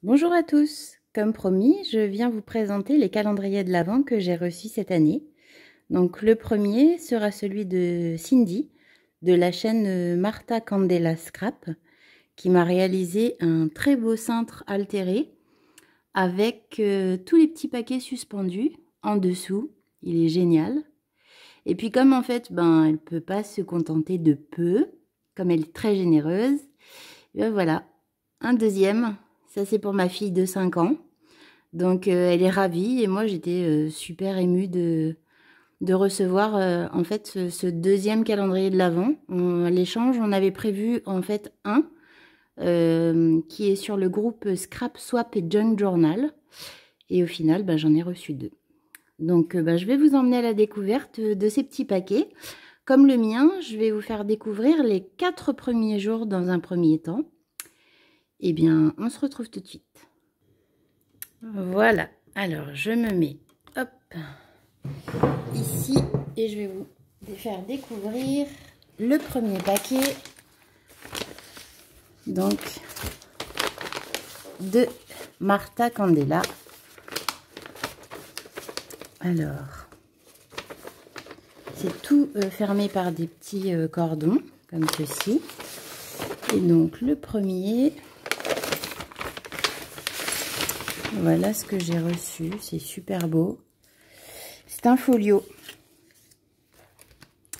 Bonjour à tous, comme promis, je viens vous présenter les calendriers de l'Avent que j'ai reçus cette année. Donc le premier sera celui de Cindy, de la chaîne Marta Candela Scrap, qui m'a réalisé un très beau cintre altéré avec tous les petits paquets suspendus en dessous. Il est génial. Et puis comme en fait, elle peut pas se contenter de peu, comme elle est très généreuse, et ben voilà, un deuxième. Ça, c'est pour ma fille de 5 ans. Donc, elle est ravie et moi, j'étais super émue de recevoir en fait ce deuxième calendrier de l'Avent. L'échange, on avait prévu en fait un qui est sur le groupe Scrap, Swap et Junk Journal. Et au final, j'en ai reçu 2. Donc, je vais vous emmener à la découverte de ces petits paquets. Comme le mien, je vais vous faire découvrir les 4 premiers jours dans un premier temps. Eh bien, on se retrouve tout de suite. Voilà, alors je me mets hop ici et je vais vous faire découvrir le premier paquet donc de Marta Candela. Alors, c'est tout fermé par des petits cordons comme ceci. Et donc le premier, voilà ce que j'ai reçu, c'est super beau. C'est un folio.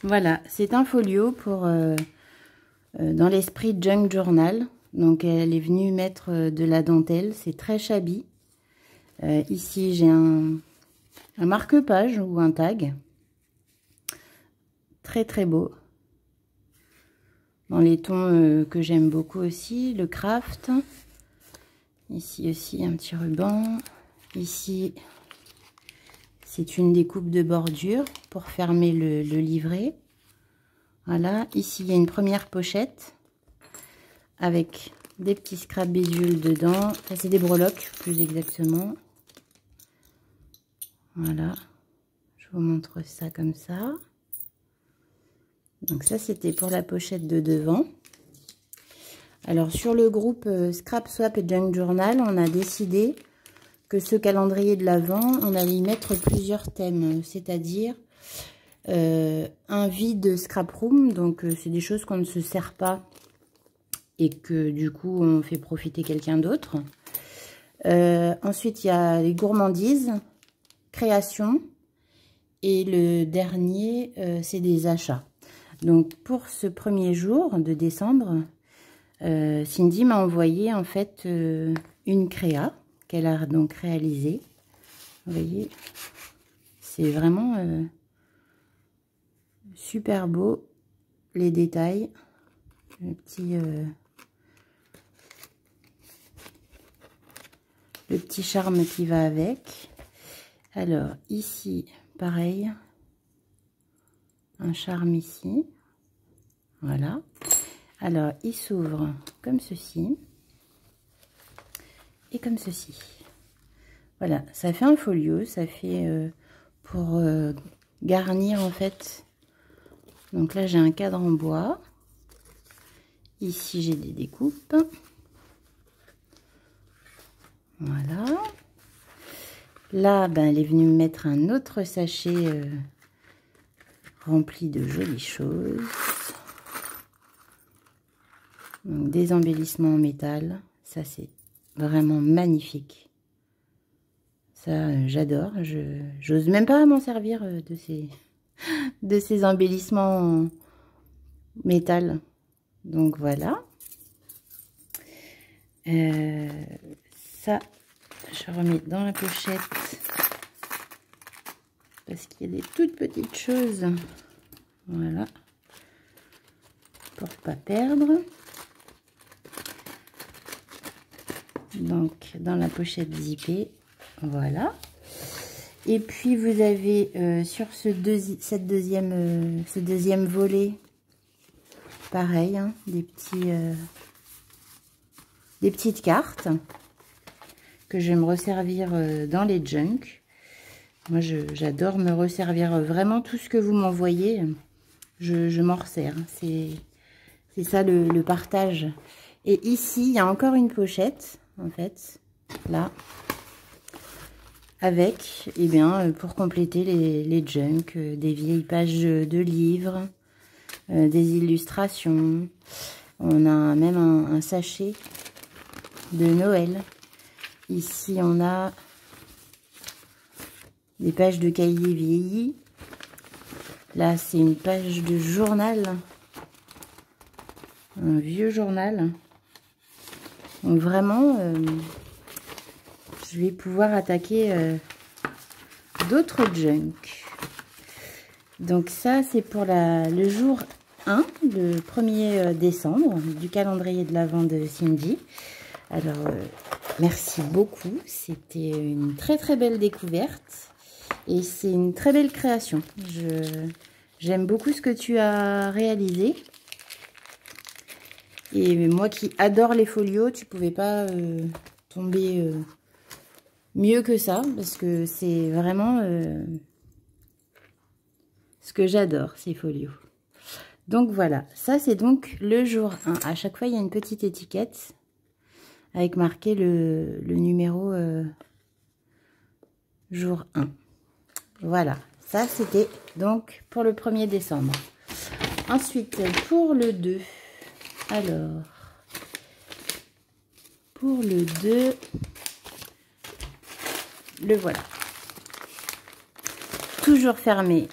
Voilà, c'est un folio pour dans l'esprit Junk Journal. Donc elle est venue mettre de la dentelle, c'est très shabby. Ici j'ai un marque-page ou un tag. Très très beau. Dans les tons que j'aime beaucoup aussi, le craft. Ici aussi un petit ruban. Ici, c'est une découpe de bordure pour fermer le livret. Voilà, ici il y a une première pochette avec des petits scrap bidules dedans. Ça c'est des breloques plus exactement. Voilà, je vous montre ça comme ça. Donc ça c'était pour la pochette de devant. Alors sur le groupe Scrap, Swap et Junk Journal, on a décidé que ce calendrier de l'Avent, on allait y mettre plusieurs thèmes, c'est-à-dire un vide scrap room, donc c'est des choses qu'on ne se sert pas et que du coup on fait profiter quelqu'un d'autre. Ensuite il y a les gourmandises, création, et le dernier c'est des achats. Donc pour ce premier jour de décembre, Cindy m'a envoyé en fait une créa qu'elle a donc réalisée. Vous voyez, c'est vraiment super beau, les détails, le petit charme qui va avec. Alors ici pareil, un charme ici, voilà. Alors il s'ouvre comme ceci et comme ceci. Voilà, ça fait un folio, ça fait pour garnir en fait. Donc là j'ai un cadre en bois. Ici j'ai des découpes. Voilà. Là, elle est venue me mettre un autre sachet rempli de jolies choses. Donc, des embellissements en métal. Ça, c'est vraiment magnifique. Ça, j'adore. J'ose même pas m'en servir de ces embellissements en métal. Donc, voilà. Ça, je remets dans la pochette parce qu'il y a des toutes petites choses. Voilà. Pour pas perdre. Donc dans la pochette zippée, voilà. Et puis vous avez sur ce deuxième volet, pareil, hein, des petites cartes que je vais me resservir dans les junk. Moi j'adore me resservir vraiment tout ce que vous m'envoyez, je m'en resserre. C'est ça le partage. Et ici il y a encore une pochette en fait, là. Avec, eh bien, pour compléter les junks, des vieilles pages de livres, des illustrations. On a même un sachet de Noël. Ici, on a des pages de cahiers vieillis. Là, c'est une page de journal. Un vieux journal. Donc vraiment, je vais pouvoir attaquer d'autres junk. Donc ça, c'est pour le jour 1, le 1er décembre, du calendrier de l'Avent de Cindy. Alors, merci beaucoup. C'était une très très belle découverte. Et c'est une très belle création. J'aime beaucoup ce que tu as réalisé. Et moi qui adore les folios, tu pouvais pas tomber mieux que ça. Parce que c'est vraiment ce que j'adore, ces folios. Donc voilà, ça c'est donc le jour 1. À chaque fois, il y a une petite étiquette avec marqué le numéro jour 1. Voilà, ça c'était donc pour le 1er décembre. Ensuite, pour le 2, alors, pour le 2, le voilà. Toujours fermé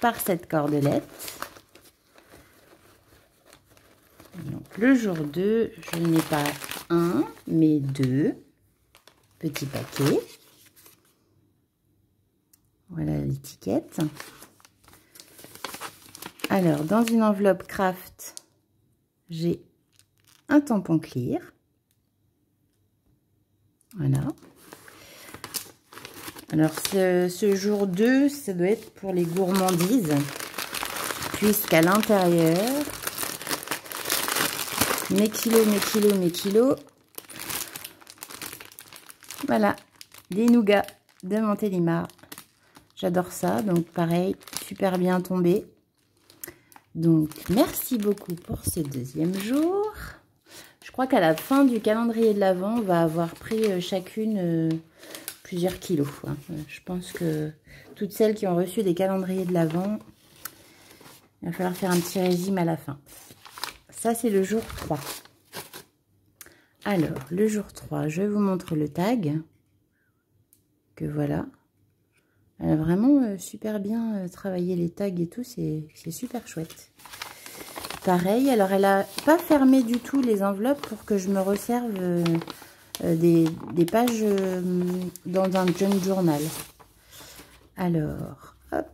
par cette cordelette. Donc, le jour 2, je n'ai pas un, mais 2 petits paquets. Voilà l'étiquette. Alors, dans une enveloppe craft, j'ai un tampon clear. Voilà. Alors, ce jour 2, ça doit être pour les gourmandises, puisqu'à l'intérieur, mes kilos, voilà, des nougats de Montélimar. J'adore ça, donc pareil, super bien tombé. Donc, merci beaucoup pour ce deuxième jour. Je crois qu'à la fin du calendrier de l'Avent, on va avoir pris chacune plusieurs kilos. Hein. Je pense que toutes celles qui ont reçu des calendriers de l'Avent, il va falloir faire un petit régime à la fin. Ça, c'est le jour 3. Alors, le jour 3, je vous montre le tag. Que voilà. Elle a vraiment super bien travaillé les tags et tout. C'est super chouette. Pareil, alors elle n'a pas fermé du tout les enveloppes pour que je me resserve des pages dans un junk journal. Alors, hop.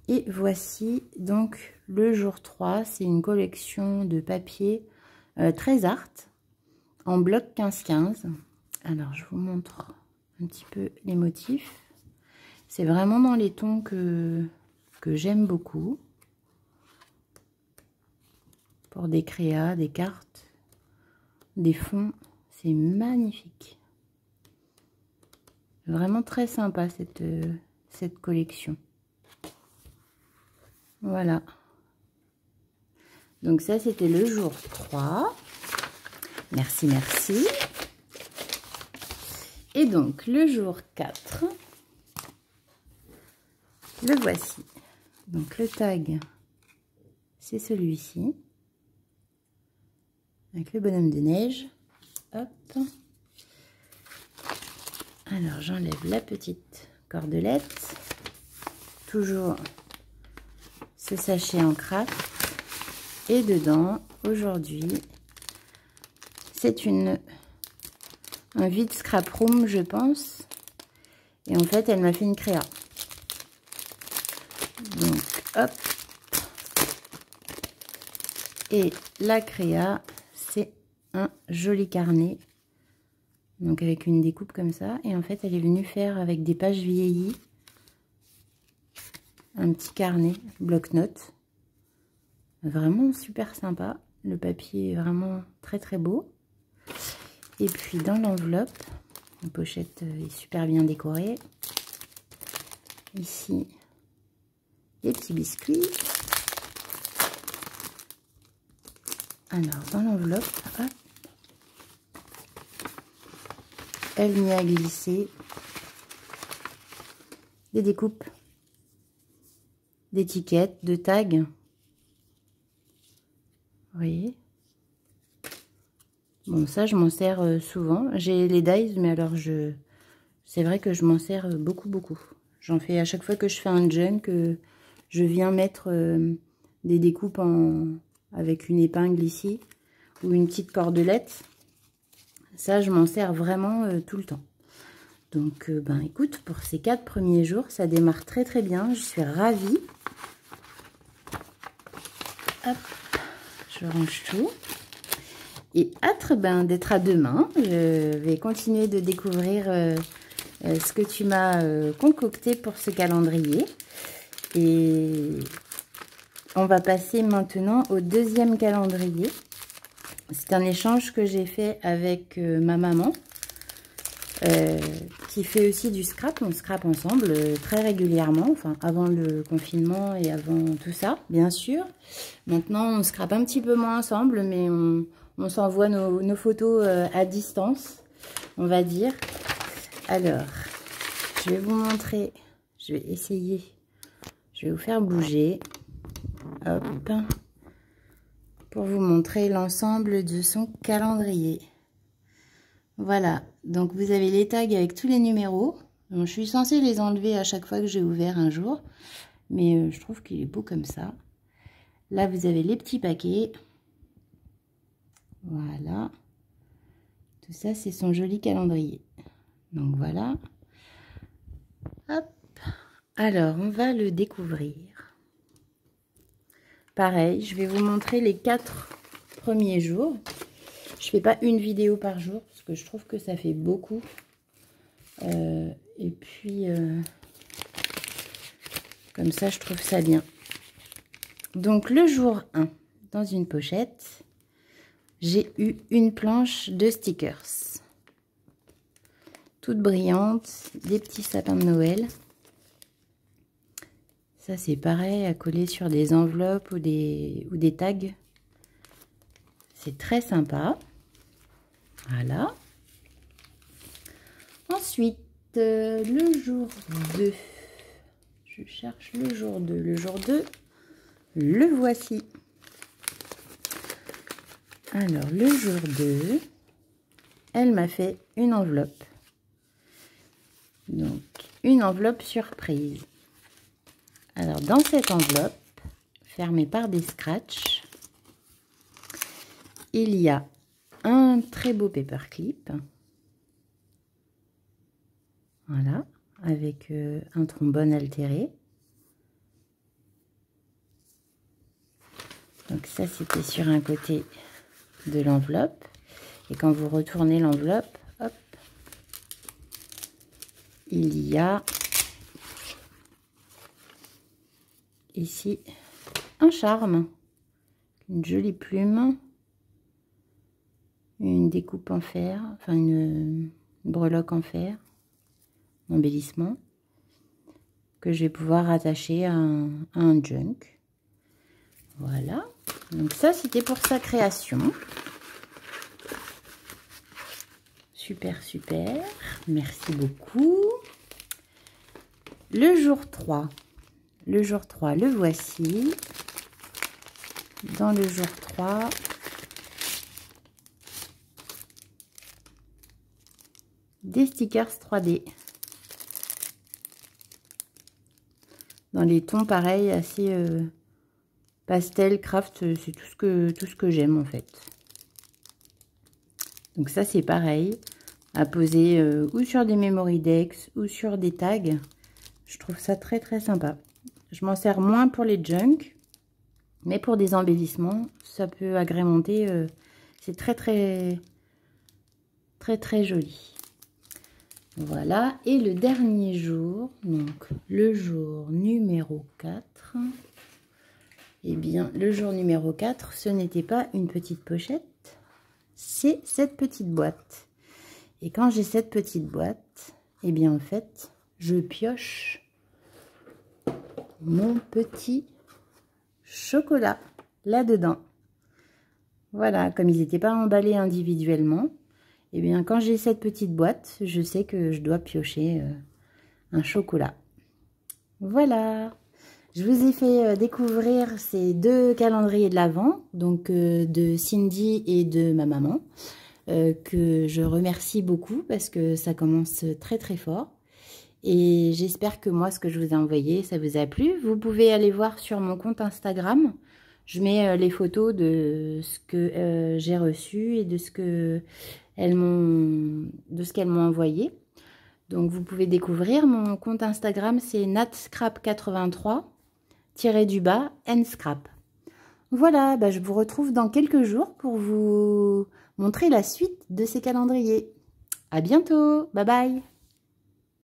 Et voici donc le jour 3. C'est une collection de papier très art en bloc 15-15. Alors, je vous montre un petit peu les motifs. C'est vraiment dans les tons que j'aime beaucoup. Pour des créas, des cartes, des fonds, c'est magnifique. Vraiment très sympa cette collection. Voilà. Donc ça, c'était le jour 3. Merci, merci. Et donc, le jour 4, le voici. Donc, le tag, c'est celui-ci. Avec le bonhomme de neige. Hop. Alors, j'enlève la petite cordelette. Toujours ce sachet en craft. Et dedans, aujourd'hui, c'est un vide scrap room, je pense. Et en fait, elle m'a fait une créa. Donc, hop. Et la créa, c'est un joli carnet. Donc, avec une découpe comme ça. Et en fait, elle est venue faire avec des pages vieillies. Un petit carnet, bloc-notes. Vraiment super sympa. Le papier est vraiment très très beau. Et puis dans l'enveloppe, la pochette est super bien décorée. Ici, des petits biscuits. Alors dans l'enveloppe, elle m'y a glissé des découpes d'étiquettes, de tags. Vous voyez? Bon, ça, je m'en sers souvent. J'ai les dies, mais alors c'est vrai que je m'en sers beaucoup. J'en fais à chaque fois que je fais un junk, je viens mettre des découpes avec une épingle ici, ou une petite cordelette. Ça, je m'en sers vraiment tout le temps. Donc, ben, écoute, pour ces 4 premiers jours, ça démarre très bien. Je suis ravie. Hop, je range tout. Et hâte d'être à demain. Je vais continuer de découvrir ce que tu m'as concocté pour ce calendrier. Et on va passer maintenant au deuxième calendrier. C'est un échange que j'ai fait avec ma maman, qui fait aussi du scrap. On scrape ensemble très régulièrement, enfin avant le confinement et avant tout ça, bien sûr. Maintenant, on scrape un petit peu moins ensemble, mais on s'envoie nos photos à distance, on va dire. Alors, je vais vous montrer, je vais essayer, je vais vous faire bouger, hop, pour vous montrer l'ensemble de son calendrier. Voilà, donc vous avez les tags avec tous les numéros. Donc, je suis censée les enlever à chaque fois que j'ai ouvert un jour, mais je trouve qu'il est beau comme ça. Là, vous avez les petits paquets. Voilà. Tout ça, c'est son joli calendrier. Donc voilà. Hop. Alors, on va le découvrir. Pareil, je vais vous montrer les 4 premiers jours. Je fais pas une vidéo par jour parce que je trouve que ça fait beaucoup. Et puis, comme ça, je trouve ça bien. Donc, le jour 1, dans une pochette, j'ai eu une planche de stickers. Toute brillante, des petits sapins de Noël. Ça, c'est pareil, à coller sur des enveloppes ou des tags. C'est très sympa. Voilà. Ensuite, le jour 2. Je cherche le jour 2. Le jour 2, le voici. Alors, le jour 2, elle m'a fait une enveloppe. Donc, une enveloppe surprise. Alors, dans cette enveloppe, fermée par des scratchs, il y a un très beau paperclip. Voilà, avec un trombone altéré. Donc ça, c'était sur un côté de l'enveloppe. Et quand vous retournez l'enveloppe, hop, il y a ici un charme, une jolie plume, une découpe en fer, enfin une breloque en fer, embellissement, que je vais pouvoir attacher à un junk. Voilà, donc ça c'était pour sa création. Super, super, merci beaucoup. Le jour 3, le voici. Dans le jour 3, des stickers 3D. Dans les tons pareils, assez pastel, craft, c'est tout ce que j'aime en fait. Donc ça c'est pareil, à poser ou sur des memory decks ou sur des tags. Je trouve ça très sympa. Je m'en sers moins pour les junks, mais pour des embellissements, ça peut agrémenter. C'est très joli. Voilà, et le dernier jour, donc le jour numéro 4, eh bien le jour numéro 4, ce n'était pas une petite pochette, c'est cette petite boîte. Et quand j'ai cette petite boîte, eh bien en fait, je pioche mon petit chocolat là-dedans. Voilà, comme ils n'étaient pas emballés individuellement, Et bien, quand j'ai cette petite boîte, je sais que je dois piocher un chocolat. Voilà. Je vous ai fait découvrir ces 2 calendriers de l'Avent, donc de Cindy et de ma maman, que je remercie beaucoup parce que ça commence très très fort. Et j'espère que moi, ce que je vous ai envoyé, ça vous a plu. Vous pouvez aller voir sur mon compte Instagram. Je mets les photos de ce que j'ai reçu et de ce qu'elles m'ont envoyé. Donc vous pouvez découvrir mon compte Instagram, c'est natscrap83 nscrap. Voilà, bah, je vous retrouve dans quelques jours pour vous montrer la suite de ces calendriers. À bientôt, bye bye.